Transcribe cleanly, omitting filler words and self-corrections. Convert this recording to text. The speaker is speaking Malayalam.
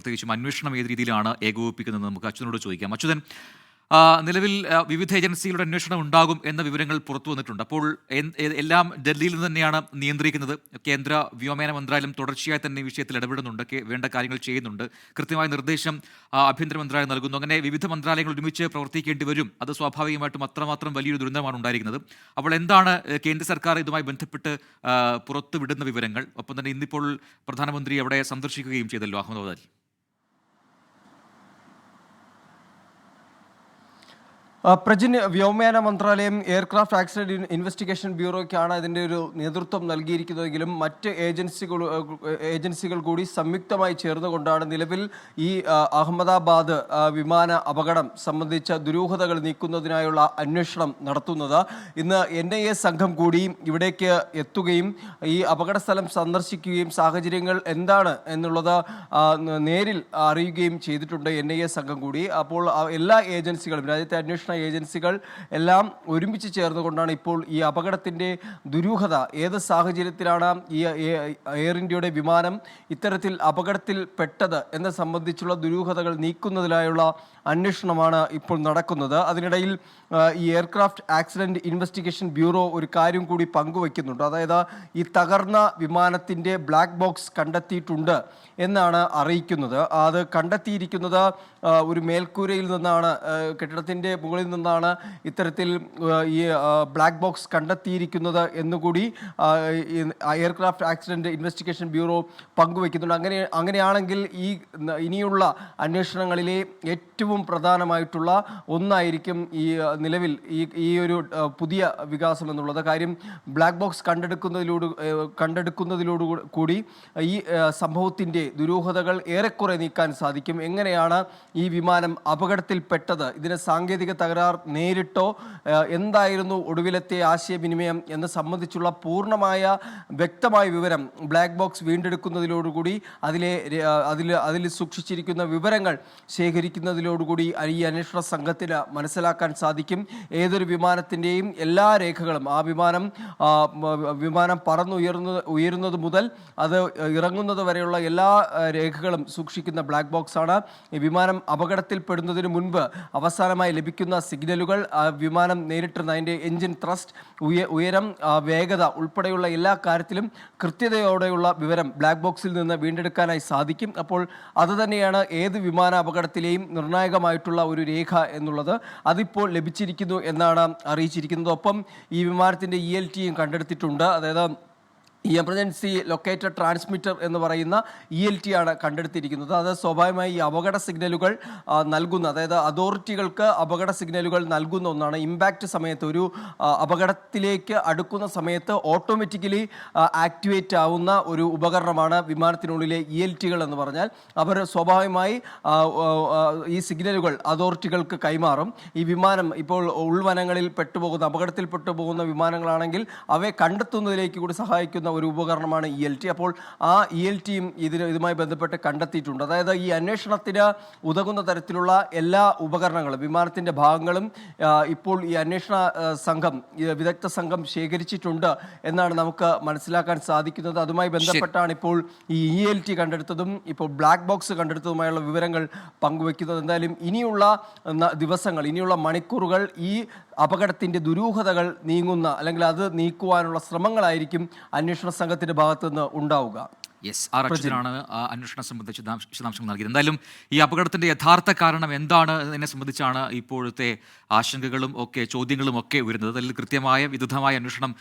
പ്രത്യേകിച്ചും അന്വേഷണം ഏത് രീതിയിലാണ് ഏകോപിപ്പിക്കുന്നത് നമുക്ക് അച്യുതനോട് ചോദിക്കാം. അച്യുതൻ, നിലവിൽ വിവിധ ഏജൻസികളുടെ അന്വേഷണം ഉണ്ടാകും എന്ന വിവരങ്ങൾ പുറത്തു വന്നിട്ടുണ്ട്. അപ്പോൾ എല്ലാം ഡൽഹിയിൽ നിന്ന് തന്നെയാണ് നിയന്ത്രിക്കുന്നത്. കേന്ദ്ര വ്യോമയാന മന്ത്രാലയം തുടർച്ചയായി തന്നെ ഈ വിഷയത്തിൽ ഇടപെടുന്നുണ്ട്, വേണ്ട കാര്യങ്ങൾ ചെയ്യുന്നുണ്ട്, കൃത്യമായ നിർദ്ദേശം ആഭ്യന്തര മന്ത്രാലയം നൽകുന്നു. അങ്ങനെ വിവിധ മന്ത്രാലയങ്ങൾ ഒരുമിച്ച് പ്രവർത്തിക്കേണ്ടി വരും. അത് സ്വാഭാവികമായിട്ടും അത്രമാത്രം വലിയൊരു ദുരന്തമാണ് ഉണ്ടായിരിക്കുന്നത്. അപ്പോൾ എന്താണ് കേന്ദ്ര സർക്കാർ ഇതുമായി ബന്ധപ്പെട്ട് പുറത്തുവിടുന്ന വിവരങ്ങൾ? ഒപ്പം തന്നെ ഇന്നിപ്പോൾ പ്രധാനമന്ത്രി അവിടെ സന്ദർശിക്കുകയും ചെയ്തല്ലോ അഹമ്മദാബാദിൽ. പ്രജിൻ, വ്യോമയാന മന്ത്രാലയം എയർക്രാഫ്റ്റ് ആക്സിഡന്റ് ഇൻവെസ്റ്റിഗേഷൻ ബ്യൂറോയ്ക്കാണ് ഇതിൻ്റെ ഒരു നേതൃത്വം നൽകിയിരിക്കുന്നതെങ്കിലും മറ്റ് ഏജൻസികൾ കൂടി സംയുക്തമായി ചേർന്നുകൊണ്ടാണ് നിലവിൽ ഈ അഹമ്മദാബാദ് വിമാന അപകടം സംബന്ധിച്ച ദുരൂഹതകൾ നീക്കുന്നതിനായുള്ള അന്വേഷണം നടത്തുന്നത്. ഇന്ന് NIA സംഘം കൂടി ഇവിടേക്ക് എത്തുകയും ഈ അപകട സ്ഥലം സന്ദർശിക്കുകയും സാഹചര്യങ്ങൾ എന്താണ് എന്നുള്ളത് നേരിൽ അറിയുകയും ചെയ്തിട്ടുണ്ട് NIA സംഘം കൂടി. അപ്പോൾ എല്ലാ ഏജൻസികളും, രാജ്യത്തെ അന്വേഷണ ഏജൻസികൾ എല്ലാം ഒരുമിച്ച് ചേർന്നുകൊണ്ടാണ് ഇപ്പോൾ ഈ അപകടത്തിൻ്റെ ദുരൂഹത, ഏത് സാഹചര്യത്തിലാണ് ഈ എയർ ഇന്ത്യയുടെ വിമാനം ഇത്തരത്തിൽ അപകടത്തിൽ പെട്ടത് എന്നത് സംബന്ധിച്ചുള്ള ദുരൂഹതകൾ നീക്കുന്നതിനായുള്ള അന്വേഷണമാണ് ഇപ്പോൾ നടക്കുന്നത്. അതിനിടയിൽ ഈ എയർക്രാഫ്റ്റ് ആക്സിഡന്റ് ഇൻവെസ്റ്റിഗേഷൻ ബ്യൂറോ ഒരു കാര്യം കൂടി പങ്കുവയ്ക്കുന്നുണ്ട്. അതായത് ഈ തകർന്ന വിമാനത്തിൻ്റെ ബ്ലാക്ക് ബോക്സ് കണ്ടെത്തിയിട്ടുണ്ട് എന്നാണ് അറിയിക്കുന്നത്. അത് കണ്ടെത്തിയിരിക്കുന്നത് ഒരു മേൽക്കൂരയിൽ നിന്നാണ്, കെട്ടിടത്തിൻ്റെ മുകളിൽ നിന്നാണ് ഇത്തരത്തിൽ ഈ ബ്ലാക്ക് ബോക്സ് കണ്ടെത്തിയിരിക്കുന്നത് എന്നുകൂടി എയർക്രാഫ്റ്റ് ആക്സിഡന്റ് ഇൻവെസ്റ്റിഗേഷൻ ബ്യൂറോ പങ്കുവയ്ക്കുന്നുണ്ട്. അങ്ങനെയാണെങ്കിൽ ഇനിയുള്ള അന്വേഷണങ്ങളിലെ ഏറ്റവും പ്രധാനമായിട്ടുള്ള ഒന്നായിരിക്കും ഈ നിലവിൽ ഈ ഒരു പുതിയ വികാസം എന്നുള്ളത്. കാര്യം ബ്ലാക്ക് ബോക്സ് കണ്ടെടുക്കുന്നതിലോട് കൂടി ഈ സംഭവത്തിൻ്റെ ദുരൂഹതകൾ ഏറെക്കുറെ നീക്കാൻ സാധിക്കും. എങ്ങനെയാണ് ഈ വിമാനം അപകടത്തിൽപ്പെട്ടത്, ഇതിന് സാങ്കേതിക തകരാർ നേരിട്ടോ എന്തായിരുന്നു ഒടുവിലത്തെ ആശയവിനിമയം എന്ന് സംബന്ധിച്ചുള്ള പൂർണ്ണമായ വ്യക്തമായ വിവരം ബ്ലാക്ക് ബോക്സ് വീണ്ടെടുക്കുന്നതിലോടുകൂടി അതിൽ സൂക്ഷിച്ചിരിക്കുന്ന വിവരങ്ങൾ ശേഖരിക്കുന്നതിലോടുകൂടി ഈ അന്വേഷണ സംഘത്തിന് മനസ്സിലാക്കാൻ സാധിക്കും. ഏതൊരു വിമാനത്തിൻ്റെയും എല്ലാ രേഖകളും, ആ വിമാനം ഉയരുന്നത് മുതൽ അത് ഇറങ്ങുന്നത് വരെയുള്ള എല്ലാ രേഖകളും സൂക്ഷിക്കുന്ന ബ്ലാക്ക് ബോക്സ് ആണ്. ഈ വിമാനം അപകടത്തിൽപ്പെടുന്നതിന് മുൻപ് അവസാനമായി ലഭിക്കുന്ന സിഗ്നലുകൾ, വിമാനം നേരിട്ടുന്ന അതിൻ്റെ എൻജിൻ ത്രസ്റ്റ്, ഉയരം, വേഗത ഉൾപ്പെടെയുള്ള എല്ലാ കാര്യത്തിലും കൃത്യതയോടെയുള്ള വിവരം ബ്ലാക്ക് ബോക്സിൽ നിന്ന് വീണ്ടെടുക്കാനായി സാധിക്കും. അപ്പോൾ അതുതന്നെയാണ് ഏത് വിമാന അപകടത്തിലെയും നിർണായകമായിട്ടുള്ള ഒരു രേഖ എന്നുള്ളത്. അതിപ്പോൾ ലഭിച്ചിരിക്കുന്നു എന്നാണ് അറിയിച്ചിരിക്കുന്നത്. ഒപ്പം ഈ വിമാനത്തിൻ്റെ ELTയും കണ്ടെടുത്തിട്ടുണ്ട്. അതായത് ഈ എമർജൻസി ലൊക്കേറ്റഡ് ട്രാൻസ്മിറ്റർ എന്ന് പറയുന്ന ELT ആണ് കണ്ടെടുത്തിരിക്കുന്നത്. അത് സ്വാഭാവികമായി ഈ അപകട സിഗ്നലുകൾ നൽകുന്ന, അതായത് അതോറിറ്റികൾക്ക് അപകട സിഗ്നലുകൾ നൽകുന്ന ഒന്നാണ്. ഇമ്പാക്റ്റ് സമയത്ത്, ഒരു അപകടത്തിലേക്ക് അടുക്കുന്ന സമയത്ത് ഓട്ടോമാറ്റിക്കലി ആക്ടിവേറ്റ് ആവുന്ന ഒരു ഉപകരണമാണ് വിമാനത്തിനുള്ളിലെ ELTകൾ എന്ന് പറഞ്ഞാൽ. അവർ സ്വാഭാവികമായി ഈ സിഗ്നലുകൾ അതോറിറ്റികൾക്ക് കൈമാറും. ഈ വിമാനം ഇപ്പോൾ ഉൾവനങ്ങളിൽ അപകടത്തിൽ പെട്ടുപോകുന്ന വിമാനങ്ങളാണെങ്കിൽ അവയെ കണ്ടെത്തുന്നതിലേക്ക് കൂടി സഹായിക്കുന്ന ഒരു ഉപകരണമാണ് ELT. അപ്പോൾ ആ ELTയും ഇതുമായി ബന്ധപ്പെട്ട് കണ്ടെത്തിയിട്ടുണ്ട്. അതായത് ഈ അന്വേഷണത്തിന് ഉതകുന്ന തരത്തിലുള്ള എല്ലാ ഉപകരണങ്ങളും, വിമാനത്തിൻ്റെ ഭാഗങ്ങളും ഇപ്പോൾ ഈ അന്വേഷണ സംഘം, വിദഗ്ധ സംഘം ശേഖരിച്ചിട്ടുണ്ട് എന്നാണ് നമുക്ക് മനസ്സിലാക്കാൻ സാധിക്കുന്നത്. അതുമായി ബന്ധപ്പെട്ടാണ് ഇപ്പോൾ ഈ ELT കണ്ടെടുത്തതും ഇപ്പോൾ ബ്ലാക്ക് ബോക്സ് കണ്ടെടുത്തതുമായുള്ള വിവരങ്ങൾ പങ്കുവയ്ക്കുന്നത്. എന്തായാലും ഇനിയുള്ള ദിവസങ്ങൾ, ഇനിയുള്ള മണിക്കൂറുകൾ ഈ അപകടത്തിൻ്റെ ദുരൂഹതകൾ നീങ്ങുന്ന, അല്ലെങ്കിൽ അത് നീക്കുവാനുള്ള ശ്രമങ്ങളായിരിക്കും അന്വേഷണ സംഘത്തിന്റെ ഭാഗത്തു നിന്ന് ഉണ്ടാവുക. അച്യുതനാണ് അന്വേഷണം സംബന്ധിച്ച് വിശദാംശങ്ങൾ നൽകിയത്. എന്തായാലും ഈ അപകടത്തിന്റെ യഥാർത്ഥ കാരണം എന്താണ് എന്നതിനെ സംബന്ധിച്ചാണ് ഇപ്പോഴത്തെ ആശങ്കകളും ചോദ്യങ്ങളും ഒക്കെ വരുന്നത്. അതിൽ കൃത്യമായ വിദഗ്ധമായ അന്വേഷണം